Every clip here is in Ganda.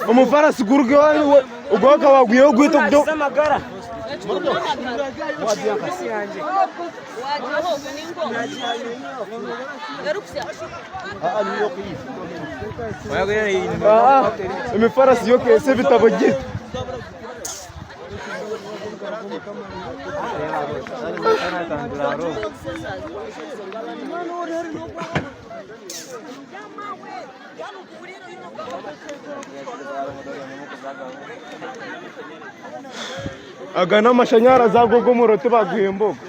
Umufara siguruke wani ugoka waguye ugwito kudo umufara siyoke se bitaboje agana amashanyarazi agogo tebaguye mboga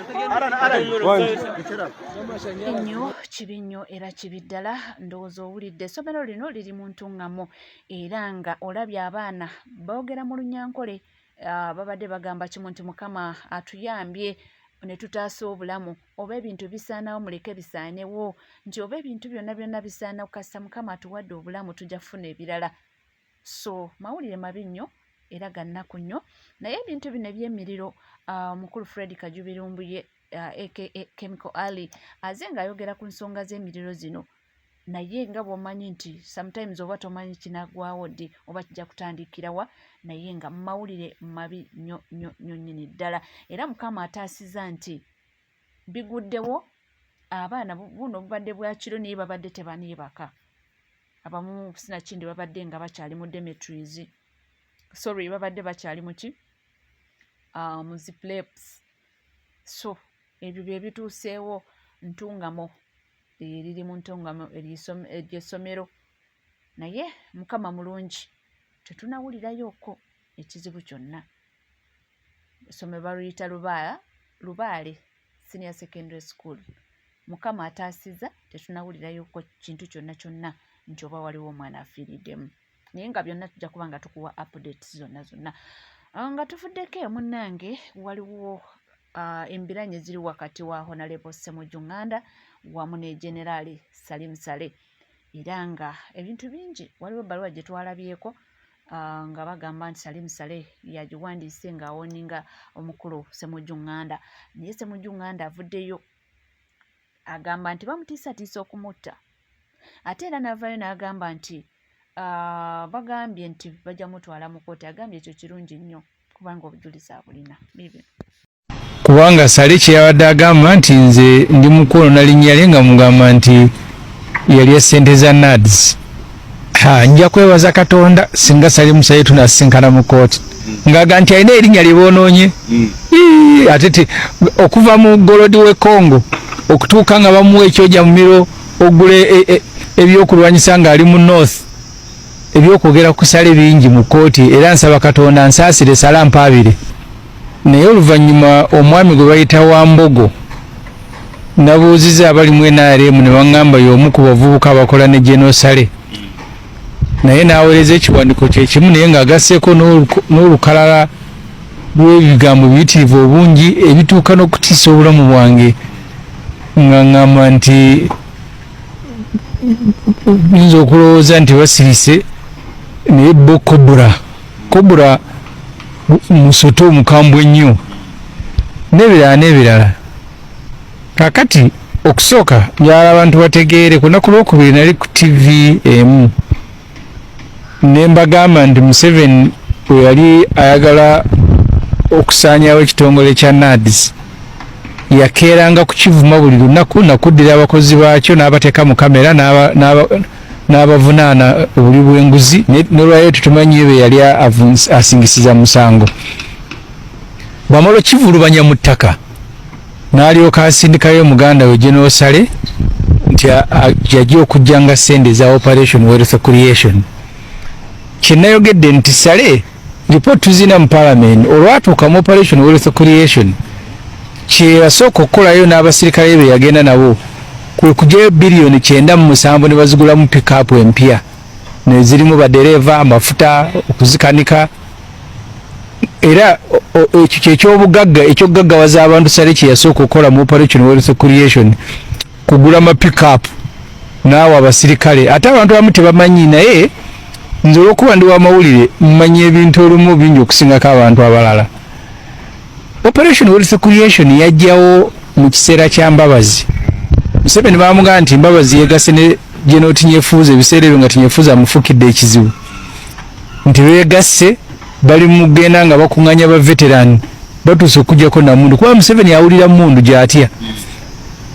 ennyo kibi nnyo era kibi ddala ndowooza owulidde essomero lino liri mu ntuŋŋamo era nga olabye abaana boogera mu Lunyankole babadde bagamba kimu nti Mukama atuyambye ne tutaasa obulamu oba ebintu bisaanawo muleke bisaanewo nti oba ebintu byonna byonna bisaanawo kasita Mukama atuwadde obulamu tujja kufuna ebirala so mawulire mabi nnyo era ga nnaku nnyo naye ebintu bino eby'emiriro mukulu Fred Kajubirumbuye aka Chemical Ali aze ng'ayogera ku nsonga z'emiriro zino naye nga bw'omanyi nti sometimes oba tomanyi kinaggwawo ddi oba kijja kutandikirawa naye nga mawulire mabi nnyo nnyini ddala era Mukama ataasiza nti biguddewo abaana buno bubadde bwa kiro naye babadde tebaniibaka abamu sinakindi babadde nga bakyali mu Demetrius sorry babadde bakyali muki mu zipleps so ebyo bye bituuseewo ntuŋŋamo eriri mu ntuŋŋamo ery'essomero naye Mukama mulungi tetunawulirayoko ekizibu kyonna essomero baluyita Lubaale Senior Secondary School Mukama ataasiza tetunawulirayoko kintu kyonna nti oba waliwo omwana afiiriddemu naye nga byonna tujja kuba nga tukuwa updates zonna nga tuvuddeko munnange waliwo embiranye ziri wakati wa Honorable Ssemujju Nganda wamu ne Generali Salim Saleh era nga ebintu bingi waliwo ebbaluwa gye twalabyeko nga bagamba nti Salim Saleh yagiwandiise ng'awoninga omukulu Ssemujju Nganda naye Ssemujju Nganda avuddeyo agamba nti bamutiisatiisa okumutta ate era n'avaayo n'agamba nti bagambye nti bajja mutwala mu kooti agambye ekyo kirungi nnyo kubanga obujulizi abulina bibi kubanga Saleh kye yabadde agamba nti nze ndi mukulu nalinnya lye nga mugamba nti yali ssente za NADS nja kwebaza Katonda singa Salim Saleh tunasinkana mu kooti ngaga nti alina erinnya lye boonoonye ate okuva mu golodi w'e Congo okutuuka nga bamuwa ekyoja mu miro ogule ebyokulwanyisa ng'ali mu North ebyokwogera ku Saleh bingi mu kooti era nsaba Katonda nsaasire Saleh ampaabire naye oluvannyuma omwami gwe bayita Wambogo nabuuziza abali mu NRM ne baŋŋamba y'omu ku bavubuka abakola ne General Saleh naye n'aweereza ekiwandiiko kye kimu naye ng'agasseeko n'olukalala lw'ebigambo biyitirivu obungi ebituuka n'okutiisa obulamu bwange nga ŋŋamba nti yinza okulowooza nti basirise naye bo Kobra musoto omukambwe ennyo n'ebirala kakati okusooka njala abantu bategeere ku nnaku lwokubiri nali ku TV emu ne mbagamba nti Museveni bwe yali ayagala okusaanyawo ekitongole kya NADS yakeeranga kukivuma buli lunaku nakuddira abakozi baakyo n'abateeka mu kamera n'abavunaana obuli bw'enguzi n'olwayo tetumanyi be yali asingisiza musango bamala kivulubanya mu ttaka n'alyoka asindikayo muganda we General Saleh nti yajja okujjanga ssente za Operation Wealth Creation kyenayogedde nti Saleh report tuzina mu Parliament olwatuuka mu Operation Wealth Creation kye yasooka okukolayo n'abasirikale be yagenda nabo kwe kujjayo biliyoni 9.7 ne bazigulamu pick-up empya ne zirimu badereva amafuta okuzikanika era ekyo ky'ekyobugagga ekyokugaggawaza abantu Saleh kye yasooka okukola mu Operation Wealth Creation kugula ma pick-up n'awo abasirikale ate abantu abamu tebamanyi naye nze olw'okuba ndi w'amawulire mmanyi ebintu olumu bingi okusingako abantu abalala. Operation Wealth Creation yajjawo mu kiseera kya Mbabazi Museveni bamugamba nti Mbabazi yeegase ne General Tinyefuuza ebiseera ebyo nga Tinyefuuza amufukidde ekizibu nti beegasse bali mugenda nga bakuŋŋanya ba veteran batuuse okujjako Namundu kuba Museveni awulira Mundu gy'atya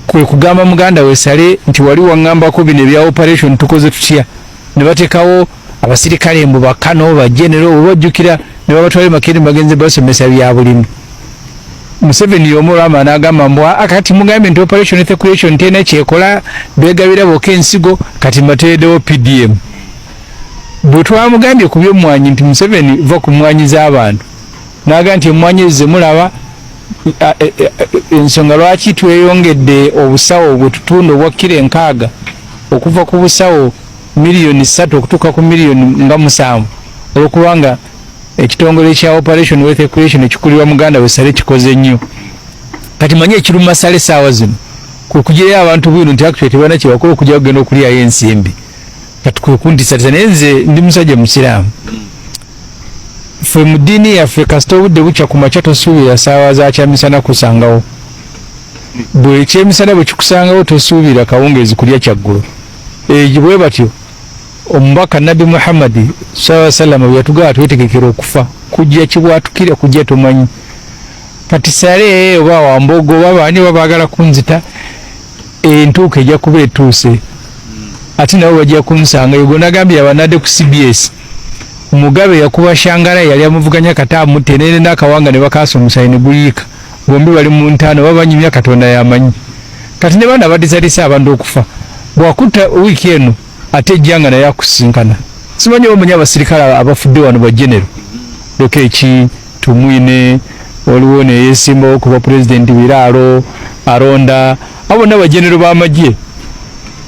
kwe kugamba muganda we Sale nti wali waŋŋambako bino ebya operation tukoze tutya ne bateekawo abasirikale mbu bakano ba general obajjukira ne babatwala Makerere bagenze basomesa bya bulimi. Museveni yomulama n'agamba mbwa akati mugambe nti operation evacuation tena kyekola beegabira boka ensigo kati mbateeredewo PDM. Bwe twamugambye ku by'emmwanyi nti Museveni va ku mmwanyi z'abantu n'agamba nti emmwanyi ze mulaba ensonga lwaki tweyongedde obusawo bwe tutunda obwa kilo 6 okuva ku busawo miliyoni 3 okutuuka ku miliyoni nga 7 olwokubanga ekitongole kya operation evacuation ekikulirwa muganda we Sale kikoze nnyo kati manye ekiruma Sale saawa zino kwe kugira abantu bwino nti actually tebana kibakola okujja kugenda okulyayo ensimbi kati kwe kundisatiza naye nze ndi musajja musiraamu ffe mu ddiini yaffe kasita obudde bukya ku makya tosuubira saawa za kyamisana kusangawo bwe ekyemisana bwe kikusangawo tosuubira kawungeezi kulya kyaggulo egyo bwe batyo omubaka Nabi Muhammad sallallahu bwe yatugamba twetegekera okufa kujja kibwatukira kujja tumanyi kati Sale oba Wambogo oba ani babaagala kunzita entuuka ejja kuba etuuse ate nabo bajja kunsanga yugo nagambye abanadde ku CBS Mugabe yakuba Shangara yali amuvuganya kata mutenene n'akawanga ne bakaso musayini buliika bombi bali mu ntano babanyimya Katonda yamanyi kati ne bana badizalisa abantu okufa bwakuta wiki eno ate janga na yakusinkana simanyi omunya abasirikale abafudde wano ba general Dokechi Tumwine waliwo ne yesimba okuba president Biraro Aronda abo n'aba general b'amagye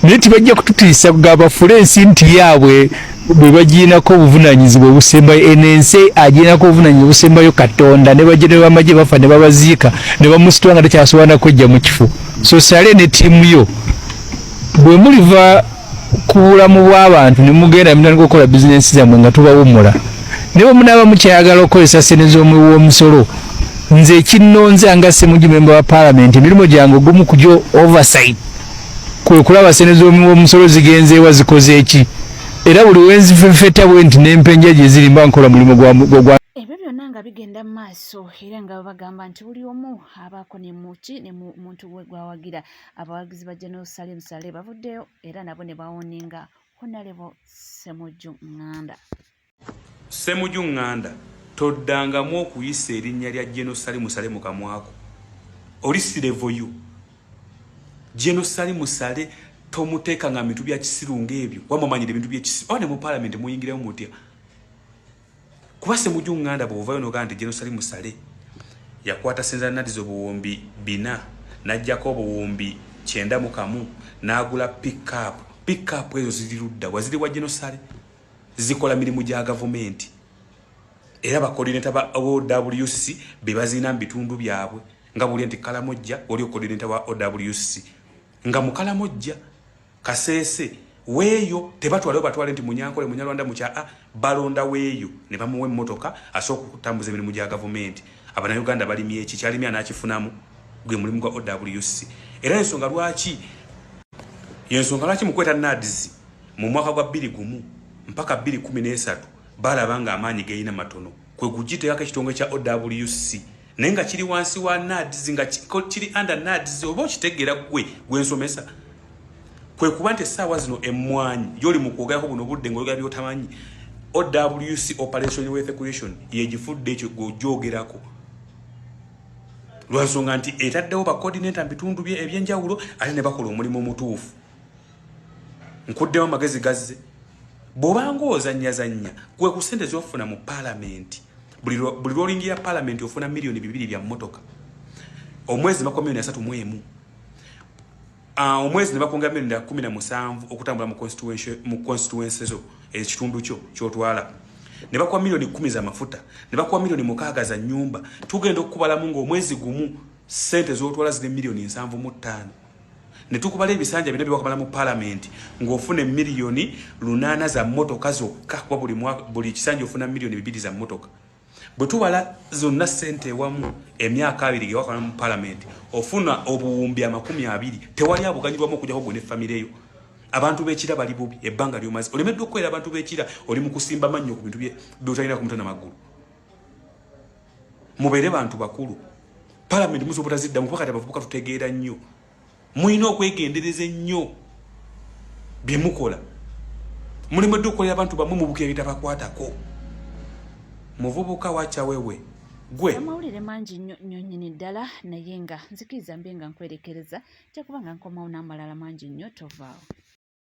niti bajja kututiisa gabafule ensinti yaabwe bwe bagiinako obuvunanyizibwa obusembayo NNC agiinako obuvunanyizibwa obusembayo Katonda ne bagene b'amagye bafa ne babaziika ne bamusitula nga takyasobola kwejja mu kifo so Sale ne ttiimu yo bwe muliva ku bulamu bw'abantu ne mugenda mutandika okukola bizinensi zammwe nga tubawummula ne bwe munaaba mukyayagala okukozesa ssente z'omusolo nze ekinnonze nga Ssemujju wa Parliament emirimu gyange ogumu ku gyo oversight kwe kulaba ssente z'omusolo zigenzeewa zikoze eki era buli wenzifefeta bwe nti n'empenja gye ziri mba nkola mulimu gwa ebyo byonna nga bigenda mu maaso era nga bagamba nti buli omu abaako ne muki ne muntu we gwawagira abawagizi ba General Salim Sale bavuddeyo era nabo ne bawoninga Honorable Ssemujju Nganda. Ssemujju Nganda toddangamu okuyisa erinnya lya General Salim Sale mu kamwako oli sirevoyo General Salim Sale tomuteeka nga bintu bya kisirunga ebyo wamumanyire bintu bya kisiru one mu parliament muyingirayo mutya kuba Ssemujju Nganda bw'ovaayo n'ogamba nti General Salim Sale yakwata senza nadizo obuwumbi 4 n'ajjako obuwumbi 91 n'agula pick-up ezo ziri ludda waziri wa General Sale zikola mirimu gya gavumenti era bakoordinata ba OWC be bazina mu bitundu byabwe nga buli nti Kalamojja oli koordinata wa OWC nga Mukalamojja Kasese weeyo tebatwale batwale nti Munyankole Munyalwanda mukya balonda weeyo ne bamuwe emmotoka asooka okutambuza emirimu gya gavumenti abana Uganda balimye eki kyalimya n'akifunamu gwe mulimu gwa OWC era ensonga lwaki mukweta NADS mu mwaka gwa 2001 mpaka 2013 balaba nga amaanyi geyina matono kwe kugiteekako ekitongole kya OWC naye nga kiri wansi wa NADS nga kiri under NADS oba okitegeera gwensomesa kwe kuba nti essaawa zino emmwanyi gy'oli mu kwogayako buno budde ng'oyogera by'otamanyi OWC operation evacuation yegifudde ekyo gw'ogyogerako lwansonga nti etaddewo bakoordinata mu bitundu ebyenjawulo ate ne bakola omulimu omutuufu nkuddewo amagezi gazze bw'obanga ozannyazannya gwe ku ssente z'ofuna mu palamenti buli lw'olingira palamenti ofuna miliyoni 2 bya mmotoka omwezi bakwa miliyoni 3 omwezi ne bakonga miliyoni 17 okutambula mu constituency zo ekitundu kyo kyotwala ne bakwa miliyoni 10 za mafuta ne bakwa miliyoni 6 za nyumba tugenda okubalamu ng'omwezi gumu ssente z'otwala ziri miliyoni 75 ne tukubala ebisanja bino by'okwamala mu parliament ng'ofune miliyoni 8 za mmotoka zokka kwa buli kisanja ofuna miliyoni 2 za mmotoka bwe tubala zonna ssente ewamu emyaka 2 gewakana mu palamenti ofuna obuwumbi 20 tewali abuganyirwamu okujjako gwe ne famire yo abantu b'ekira bali bubi ebbanga lyomazi olemeddwa okukolera abantu b'ekira oli mu kusimba mannyo ku bintu by'otalina ku mutana maggulu mubeere bantu bakulu palamenti musobola ziddamu kuba kati abavubuka tutegeera nnyo mulina okwegendereza ennyo bye mukola mulemeddwa okukolera abantu bamwe mu bukira bitabakwatako muvubuka wacha wewe gwe amawulire mangi nnyo nnyini ddala naye nga nzikiriza mbe nga nkwerekereza kyakuba nga nkomawo n'amalala mangi nnyo tovaawo